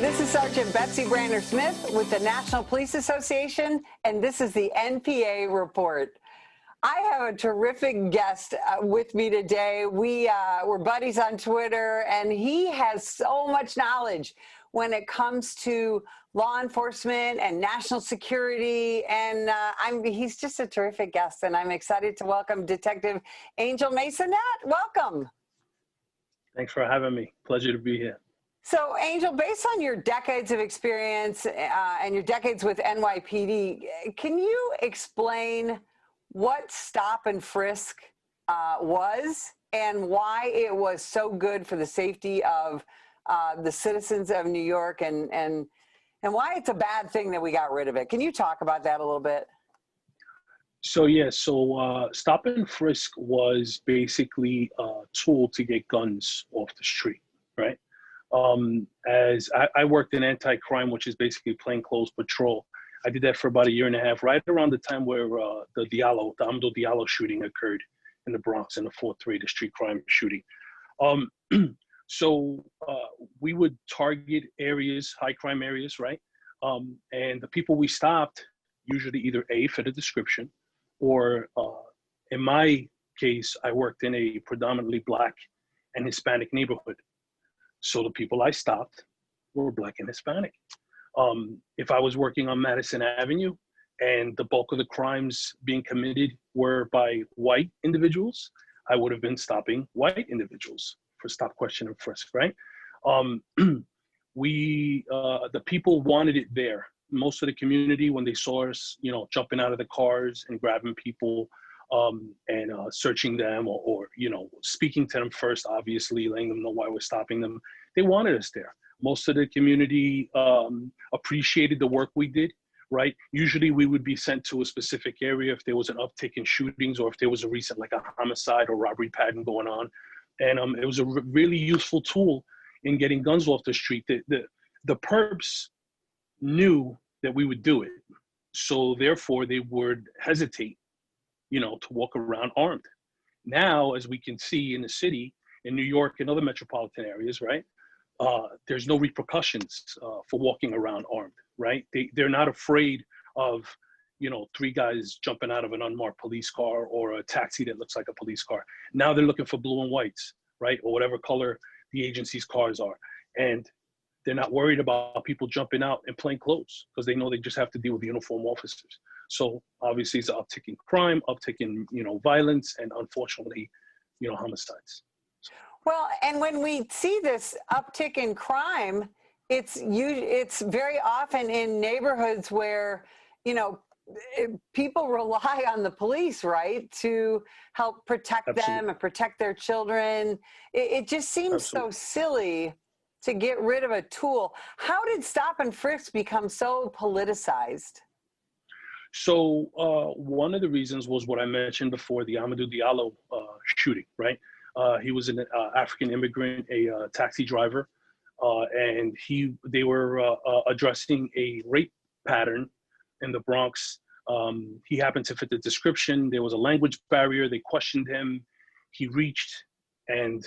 This is Sergeant Betsy Brander-Smith with the National Police Association, and this is the NPA Report. I have a terrific guest with me today. We're buddies on Twitter, and he has so much knowledge when it comes to law enforcement and national security, and he's just a terrific guest, and I'm excited to welcome Detective Angel Maysonet. Welcome. Thanks for having me. Pleasure to be here. So, Angel, based on your decades of experience and your decades with NYPD, can you explain what Stop and Frisk was and why it was so good for the safety of the citizens of New York and why it's a bad thing that we got rid of it? Can you talk about that a little bit? So Stop and Frisk was basically a tool to get guns off the street, right? As I worked in anti-crime, which is basically plainclothes patrol. I did that for about a year and a half, right around the time where the Amadou Diallo shooting occurred in the Bronx in the 4th-3, the street crime shooting. So we would target areas, high crime areas, right? And the people we stopped usually either A, fit a description, or in my case, I worked in a predominantly Black and Hispanic neighborhood. So the people I stopped were Black and Hispanic. If I was working on Madison Avenue and the bulk of the crimes being committed were by white individuals, I would have been stopping white individuals for stop, question, and frisk, right? The people wanted it there. Most of the community, when they saw us, jumping out of the cars and grabbing people and searching them or speaking to them first, obviously letting them know why we're stopping them. They wanted us there. Most of the community appreciated the work we did, right? Usually we would be sent to a specific area if there was an uptick in shootings or if there was a recent, like a homicide or robbery pattern going on. And it was a really useful tool in getting guns off the street. The perps knew that we would do it. So therefore they would hesitate to walk around armed. Now, as we can see in the city, in New York and other metropolitan areas, right, there's no repercussions for walking around armed, right? They're not afraid of, 3 guys jumping out of an unmarked police car or a taxi that looks like a police car. Now they're looking for blue and whites, right, or whatever color the agency's cars are. And they're not worried about people jumping out in plain clothes because they know they just have to deal with uniformed officers. So obviously it's an uptick in crime, uptick in, violence, and unfortunately, homicides. Well, and when we see this uptick in crime, it's very often in neighborhoods where, people rely on the police, right, to help protect them and protect their children. It just seems so silly to get rid of a tool. How did Stop and Frisk become so politicized? So one of the reasons was what I mentioned before, the Amadou Diallo shooting, right? He was an African immigrant, a taxi driver, and they were addressing a rape pattern in the Bronx. He happened to fit the description. There was a language barrier. They questioned him. He reached, and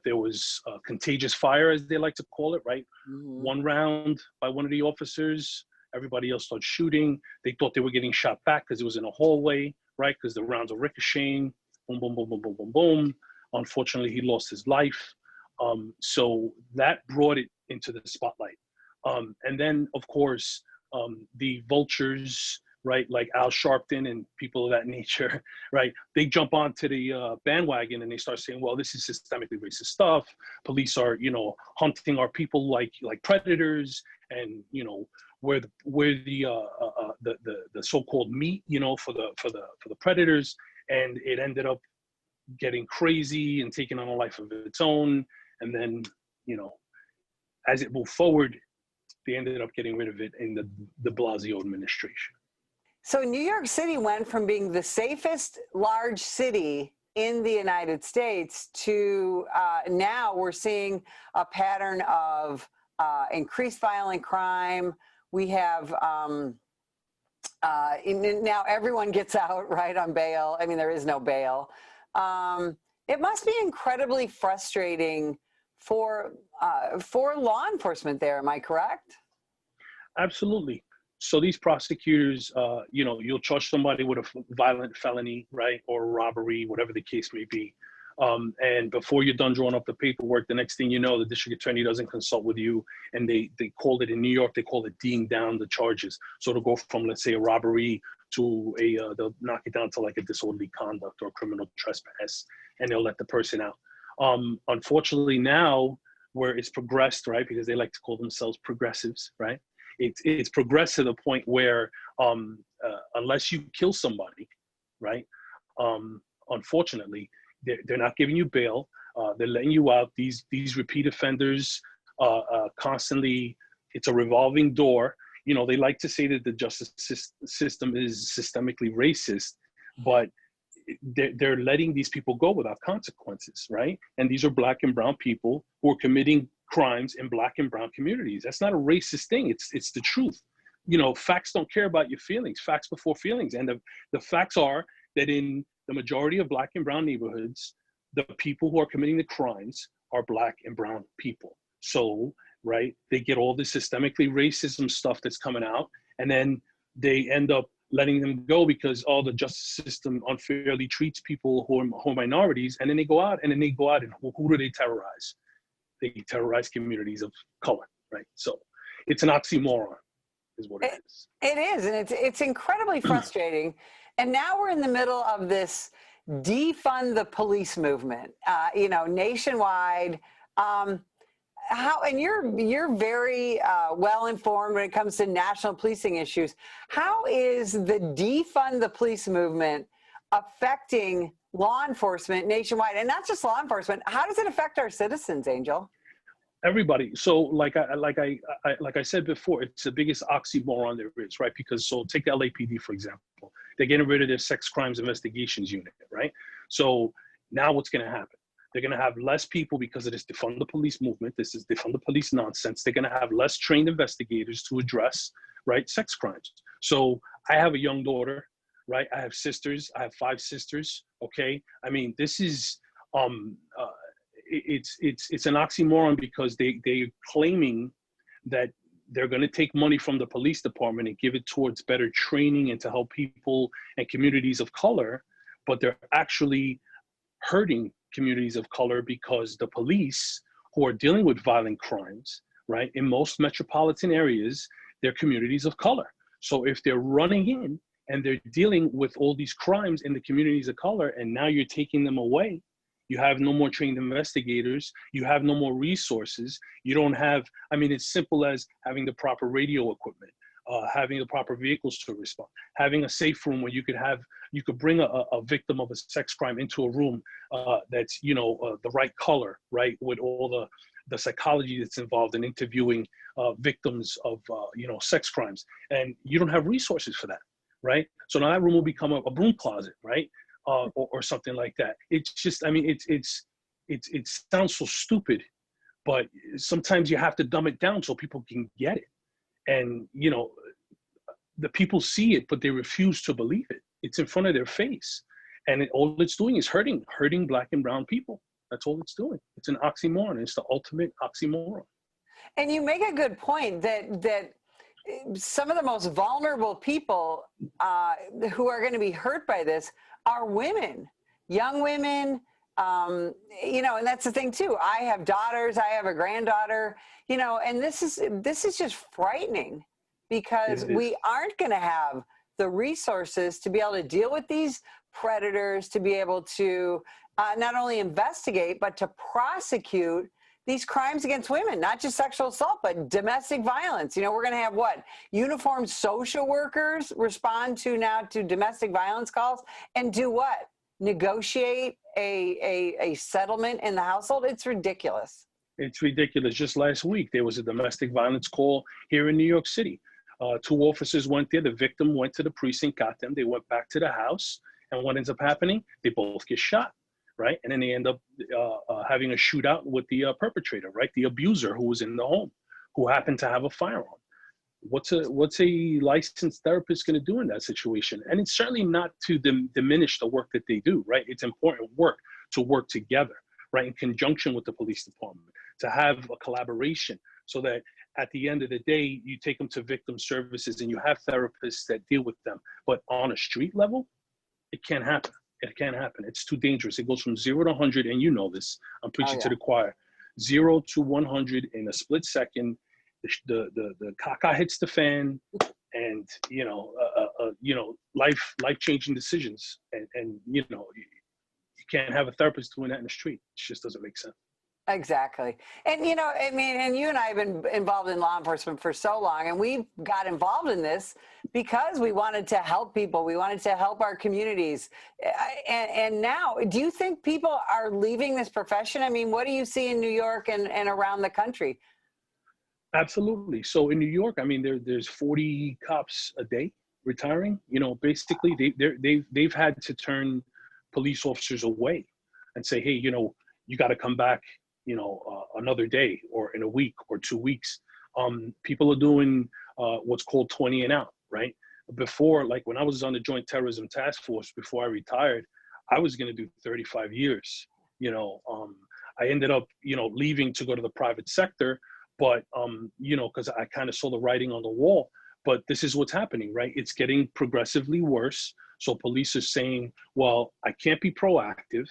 there was contagious fire, as they like to call it, right? Mm-hmm. One round by one of the officers. Everybody else started shooting. They thought they were getting shot back because it was in a hallway, right? Because the rounds were ricocheting. Boom, boom, boom, boom, boom, boom, boom. Unfortunately, he lost his life. So that brought it into the spotlight. And then, of course, the vultures, right, like Al Sharpton and people of that nature, right, they jump onto the bandwagon and they start saying, well, this is systemically racist stuff. Police are, hunting our people like predators, and we're the so-called meat, for the predators. And it ended up getting crazy and taking on a life of its own. And then, as it moved forward, they ended up getting rid of it in the de Blasio administration. So New York City went from being the safest large city in the United States to now we're seeing a pattern of increased violent crime. We have now everyone gets out, right, on bail. I mean, there is no bail. It must be incredibly frustrating for law enforcement there. Am I correct? Absolutely. So these prosecutors, you'll charge somebody with a violent felony, right, or robbery, whatever the case may be. And before you're done drawing up the paperwork, the next thing you know, the district attorney doesn't consult with you, and they called it in New York, they call it D'ing down the charges. So to go from, let's say, a robbery to they'll knock it down to like a disorderly conduct or criminal trespass, and they'll let the person out. Unfortunately now, where it's progressed, right, because they like to call themselves progressives, right? It's progressed to the point where unless you kill somebody, right, unfortunately, they're not giving you bail. They're letting you out. These repeat offenders constantly, it's a revolving door. You know, they like to say that the justice system is systemically racist, but they're letting these people go without consequences, right? And these are Black and brown people who are committing crimes in Black and brown communities. That's not a racist thing. It's the truth. You know, facts don't care about your feelings. Facts before feelings. And the facts are that in the majority of Black and brown neighborhoods, the people who are committing the crimes are Black and brown people. So, right, they get all this systemically racism stuff that's coming out, and then they end up letting them go because the justice system unfairly treats people who are minorities, and then they go out and who do they terrorize? They terrorize communities of color, right? So it's an oxymoron is what it is. It is, and it's incredibly frustrating. And now we're in the middle of this defund the police movement, nationwide. And you're very well informed when it comes to national policing issues. How is the defund the police movement affecting law enforcement nationwide, and not just law enforcement? How does it affect our citizens, Angel? Everybody. So like I said before, it's the biggest oxymoron there is, right? Because take the LAPD, for example. They're getting rid of their sex crimes investigations unit, right? So now what's going to happen? They're going to have less people because of this defund the police movement. This is defund the police nonsense. They're going to have less trained investigators to address, right, sex crimes. So I have a young daughter, right? I have sisters. I have 5 sisters. Okay. I mean, this is, it's an oxymoron because they're claiming that they're going to take money from the police department and give it towards better training and to help people and communities of color, but they're actually hurting communities of color because the police who are dealing with violent crimes, right, in most metropolitan areas, they're communities of color. So if they're running in and they're dealing with all these crimes in the communities of color, and now you're taking them away, you have no more trained investigators, you have no more resources, you don't have, I mean, it's simple as having the proper radio equipment, having the proper vehicles to respond, having a safe room where you could bring a victim of a sex crime into a room that's, the right color, right, with all the psychology that's involved in interviewing victims of, sex crimes. And you don't have resources for that, right? So now that room will become a broom closet, right? Or something like that. It's just, I mean, it sounds so stupid, but sometimes you have to dumb it down so people can get it. And, the people see it, but they refuse to believe it. It's in front of their face. And all it's doing is hurting Black and brown people. That's all it's doing. It's an oxymoron. It's the ultimate oxymoron. And you make a good point that some of the most vulnerable people who are going to be hurt by this are women, young women, and that's the thing too. I have daughters, I have a granddaughter, and this is just frightening because we aren't going to have the resources to be able to deal with these predators, to be able to not only investigate, but to prosecute these crimes against women, not just sexual assault, but domestic violence. We're going to have uniformed social workers respond to domestic violence calls and do what? Negotiate a settlement in the household? It's ridiculous. It's ridiculous. Just last week, there was a domestic violence call here in New York City. 2 officers went there. The victim went to the precinct, got them. They went back to the house. And what ends up happening? They both get shot, right? And then they end up having a shootout with the perpetrator, right? The abuser who was in the home, who happened to have a firearm. What's a licensed therapist going to do in that situation? And it's certainly not to diminish the work that they do, right? It's important work to work together, right, in conjunction with the police department. to have a collaboration so that at the end of the day, you take them to victim services and you have therapists that deal with them. But on a street level, it can't happen. It can't happen. It's too dangerous. It goes from 0 to 100, and you know this. I'm preaching to the choir. 0 to 100 in a split second. The caca hits the fan, and life changing decisions. And you can't have a therapist doing that in the street. It just doesn't make sense. Exactly. And, I mean, and you and I have been involved in law enforcement for so long, and we got involved in this because we wanted to help people. We wanted to help our communities. And now, do you think people are leaving this profession? I mean, what do you see in New York and around the country? Absolutely. So in New York, I mean, there's 40 cops a day retiring. Basically, they've had to turn police officers away and say, hey, you got to come back another day or in a week or 2 weeks. People are doing what's called 20 and out, right? Before, like when I was on the Joint Terrorism Task Force, before I retired, I was going to do 35 years. I ended up, leaving to go to the private sector, but, because I kind of saw the writing on the wall. But this is what's happening, right? It's getting progressively worse. So police are saying, well, I can't be proactive.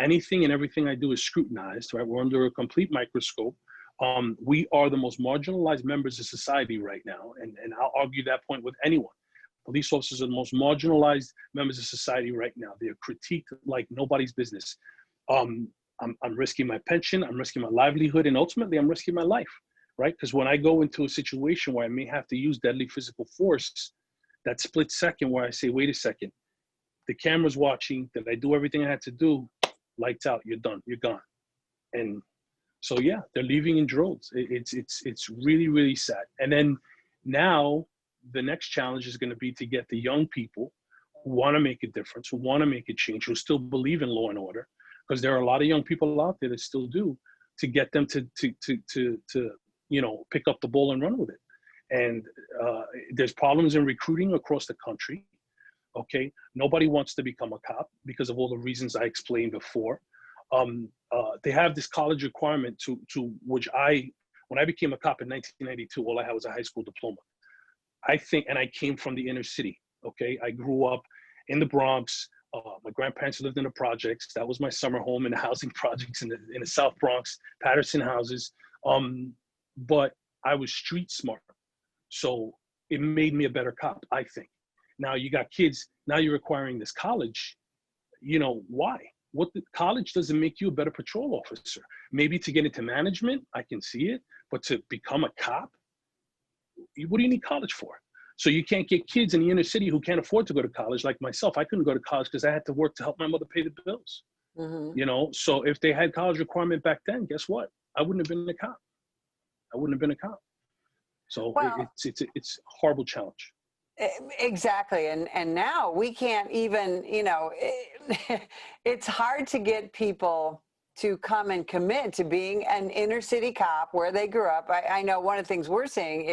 Anything and everything I do is scrutinized, right? We're under a complete microscope. We are the most marginalized members of society right now. And I'll argue that point with anyone. Police officers are the most marginalized members of society right now. They are critiqued like nobody's business. I'm risking my pension, I'm risking my livelihood, and ultimately I'm risking my life, right? Because when I go into a situation where I may have to use deadly physical force, that split second where I say, wait a second, the camera's watching, did I do everything I had to do? Lights out, you're done, you're gone. And so, yeah, they're leaving in droves. It's really, really sad. And then now the next challenge is going to be to get the young people who want to make a difference, who want to make a change, who still believe in law and order, because there are a lot of young people out there that still do, to get them to pick up the ball and run with it. And there's problems in recruiting across the country. Okay, nobody wants to become a cop because of all the reasons I explained before. They have this college requirement to which when I became a cop in 1992, all I had was a high school diploma. I think, and I came from the inner city. Okay, I grew up in the Bronx. My grandparents lived in the projects. That was my summer home in the housing projects in the South Bronx, Patterson houses. But I was street smart, so it made me a better cop, I think. Now you got kids, now you're requiring this college. Why? College doesn't make you a better patrol officer. Maybe to get into management, I can see it, but to become a cop, what do you need college for? So you can't get kids in the inner city who can't afford to go to college, like myself. I couldn't go to college because I had to work to help my mother pay the bills. Mm-hmm. So if they had college requirement back then, guess what? I wouldn't have been a cop. So it's a horrible challenge. Exactly. And now we can't even, it's hard to get people to come and commit to being an inner city cop where they grew up. I know one of the things we're seeing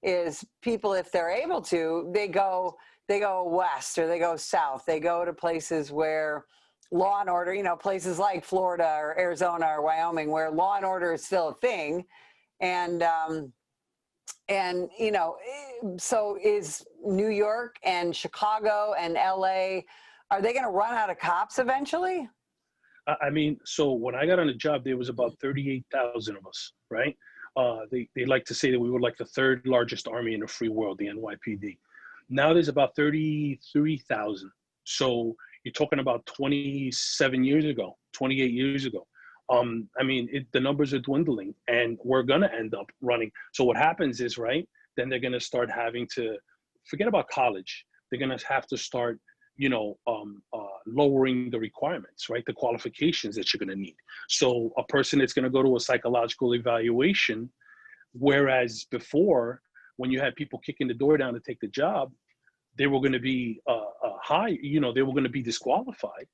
is people, if they're able to, they go west or they go south. They go to places where law and order, places like Florida or Arizona or Wyoming, where law and order is still a thing. And so is New York and Chicago and LA, are they going to run out of cops eventually? I mean, so when I got on the job, there was about 38,000 of us, right? They like to say that we were like the third largest army in the free world, the NYPD. Now there's about 33,000. So you're talking about 27 years ago, 28 years ago. I mean, the numbers are dwindling and we're going to end up running. So what happens is, right, then they're going to start having to forget about college. They're going to have to start, lowering the requirements, right? The qualifications that you're going to need. So a person that's going to go to a psychological evaluation, whereas before, when you had people kicking the door down to take the job, they were going to be they were going to be disqualified.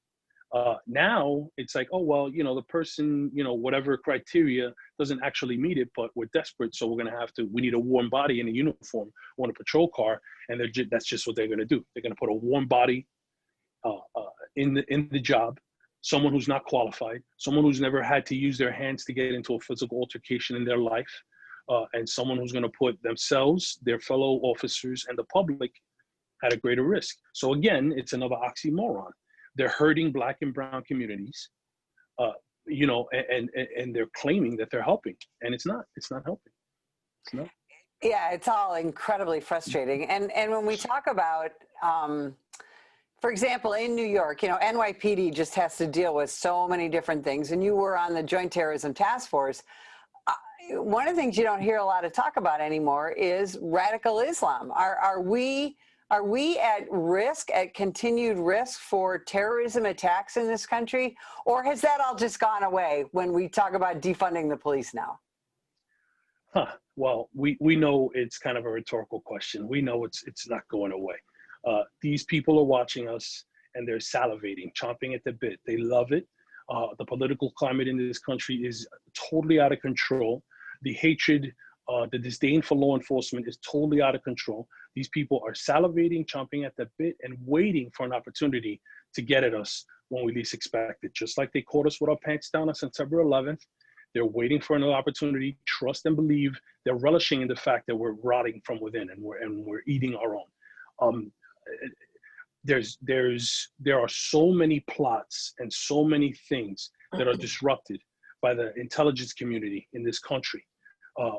Now it's like, oh, well, the person, whatever criteria doesn't actually meet it, but we're desperate. So we're going to we need a warm body in a uniform on a patrol car. And that's just what they're going to do. They're going to put a warm body in the job someone who's not qualified, someone who's never had to use their hands to get into a physical altercation in their life, and someone who's going to put themselves, their fellow officers, and the public at a greater risk. So again, it's another oxymoron. They're hurting Black and brown communities, and they're claiming that they're helping, and it's not helping. It's not. Yeah, it's all incredibly frustrating. And when we talk about, for example, in New York, NYPD just has to deal with so many different things. And you were on the Joint Terrorism Task Force. One of the things you don't hear a lot of talk about anymore is radical Islam. Are we at risk, at continued risk for terrorism attacks in this country? Or has that all just gone away when we talk about defunding the police now? Well, we know it's kind of a rhetorical question. We know it's not going away. These people are watching us and they're salivating, chomping at the bit. They love it. The political climate in this country is totally out of control. The hatred, the disdain for law enforcement is totally out of control. These people are salivating, chomping at the bit, and waiting for an opportunity to get at us when we least expect it. Just like they caught us with our pants down on September 11th. They're waiting for another opportunity, trust and believe. They're relishing in the fact that we're rotting from within and we're eating our own. There are so many plots and so many things that are disrupted by the intelligence community in this country,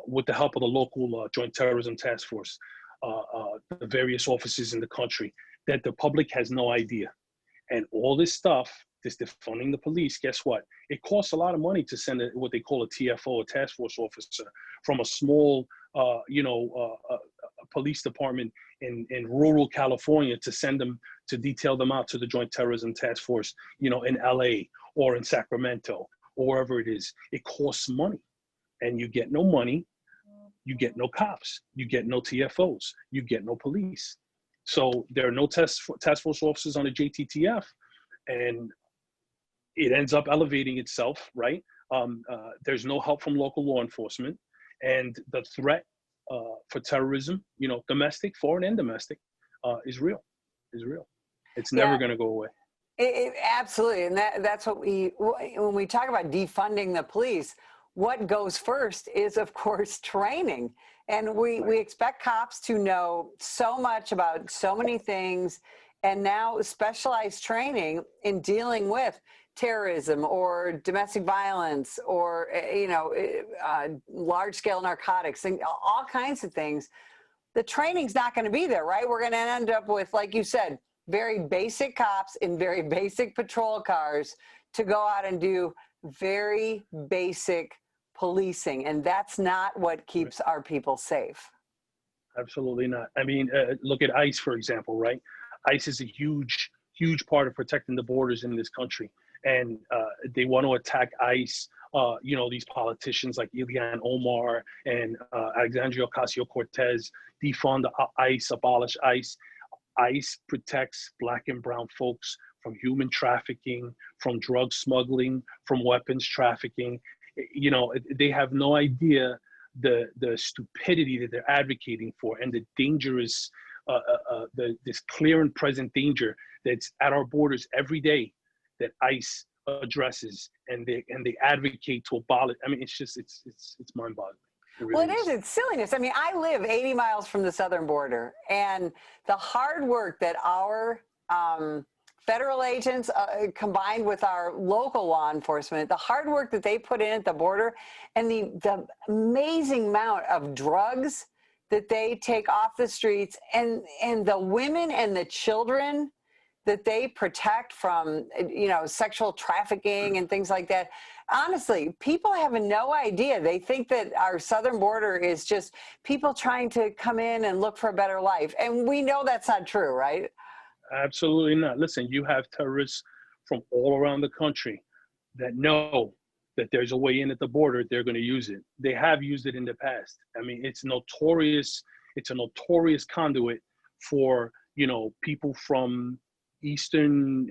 with the help of the local Joint Terrorism Task Force, the various offices in the country, that the public has no idea. And all this stuff, this defunding the police, guess what? It costs a lot of money to send what they call a TFO, a task force officer, from a small, police department in rural California to send them, to detail them out to the Joint Terrorism Task Force, in LA or in Sacramento or wherever it is. It costs money, and you get no money, you get no cops, you get no TFOs, you get no police. So there are no task force officers on the JTTF, and it ends up elevating itself, right? There's no help from local law enforcement, and the threat for terrorism, domestic, foreign, and domestic, is real. It's never going to go away. Absolutely, and that's what when we talk about defunding the police, what goes first is, of course, training. And we expect cops to know so much about so many things, and now specialized training in dealing with terrorism or domestic violence or, large-scale narcotics, and all kinds of things. The training's not going to be there, right? We're going to end up with, like you said, very basic cops in very basic patrol cars to go out and do very basic policing. And that's not what keeps our people safe. Absolutely not. I mean, look at ICE, for example, right? ICE is a huge part of protecting the borders in this country. And they want to attack ICE, these politicians like Ilhan Omar and Alexandria Ocasio-Cortez, defund ICE, abolish ICE. ICE protects Black and brown folks from human trafficking, from drug smuggling, from weapons trafficking. They have no idea the stupidity that they're advocating for, and the dangerous, this clear and present danger that's at our borders every day that ICE addresses, and they advocate to abolish. I mean, it's mind-boggling. Well, it is. It's silliness. I mean, I live 80 miles from the southern border, and the hard work that our federal agents, combined with our local law enforcement, the hard work that they put in at the border, and the amazing amount of drugs that they take off the streets, and the women and the children that they protect from, sexual trafficking and things like that. Honestly, people have no idea. They think that our southern border is just people trying to come in and look for a better life. And we know that's not true, right? Absolutely not. Listen, you have terrorists from all around the country that know that there's a way in at the border. They're going to use it. They have used it in the past. I mean, it's notorious. It's a notorious conduit for, people from Eastern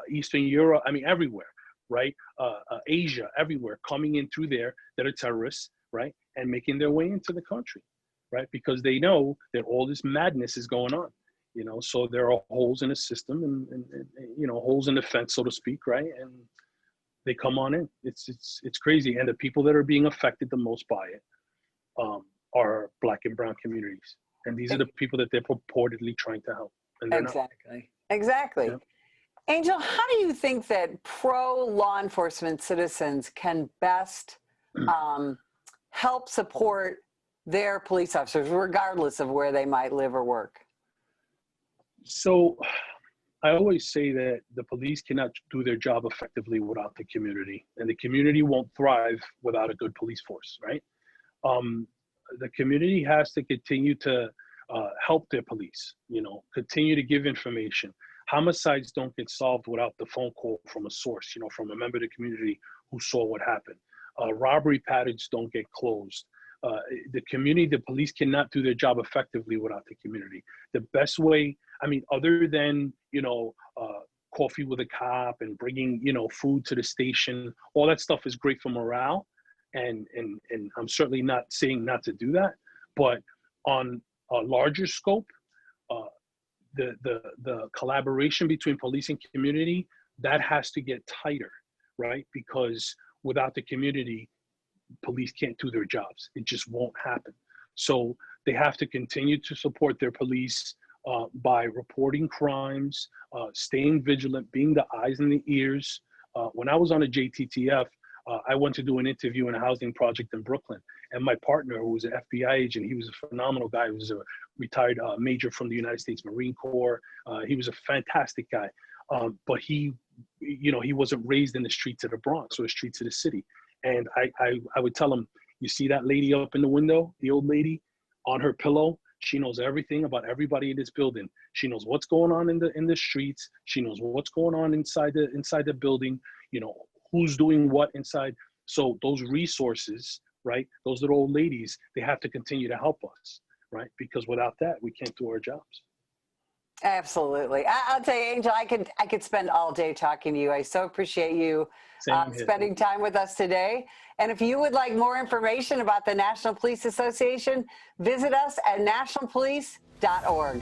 Europe, I mean, everywhere, right? Asia, everywhere, coming in through there that are terrorists, right? And making their way into the country, right? Because they know that all this madness is going on. you know, so there are holes in the system and you know, holes in the fence, so to speak, right? And they come on in. It's crazy. And the people that are being affected the most by it are Black and brown communities. And these are the people that they're purportedly trying to help. And they're Exactly. Exactly. not. Angel, how do you think that pro-law enforcement citizens can best help support their police officers, regardless of where they might live or work? So I always say that the police cannot do their job effectively without the community, and the community won't thrive without a good police force, right? The community has to continue to help their police, you know, continue to give information. Homicides don't get solved without the phone call from a source, you know, from a member of the community who saw what happened. Robbery patterns don't get closed. The community, the police cannot do their job effectively without the community. The best way, I mean, other than, you know, coffee with a cop and bringing, you know, food to the station, all that stuff is great for morale. And I'm certainly not saying not to do that, but on a larger scope, the collaboration between police and community, that has to get tighter, right? Because without the community, police can't do their jobs. It just won't happen. So they have to continue to support their police by reporting crimes, staying vigilant, being the eyes and the ears. When I was on a JTTF, I went to do an interview in a housing project in Brooklyn. And my partner, who was an FBI agent, he was a phenomenal guy. He was a retired major from the United States Marine Corps. He was a fantastic guy. But he, you know, he wasn't raised in the streets of the Bronx or the streets of the city. And I would tell him, you see that lady up in the window, the old lady on her pillow? She knows everything about everybody in this building. She knows what's going on in the streets. She knows what's going on inside the building, you know, who's doing what inside. So those resources, right, those little old ladies, they have to continue to help us, right? Because without that, we can't do our jobs. Absolutely. I'll tell you, Angel, I could spend all day talking to you. I so appreciate you spending time with us today. And if you would like more information about the National Police Association, visit us at nationalpolice.org.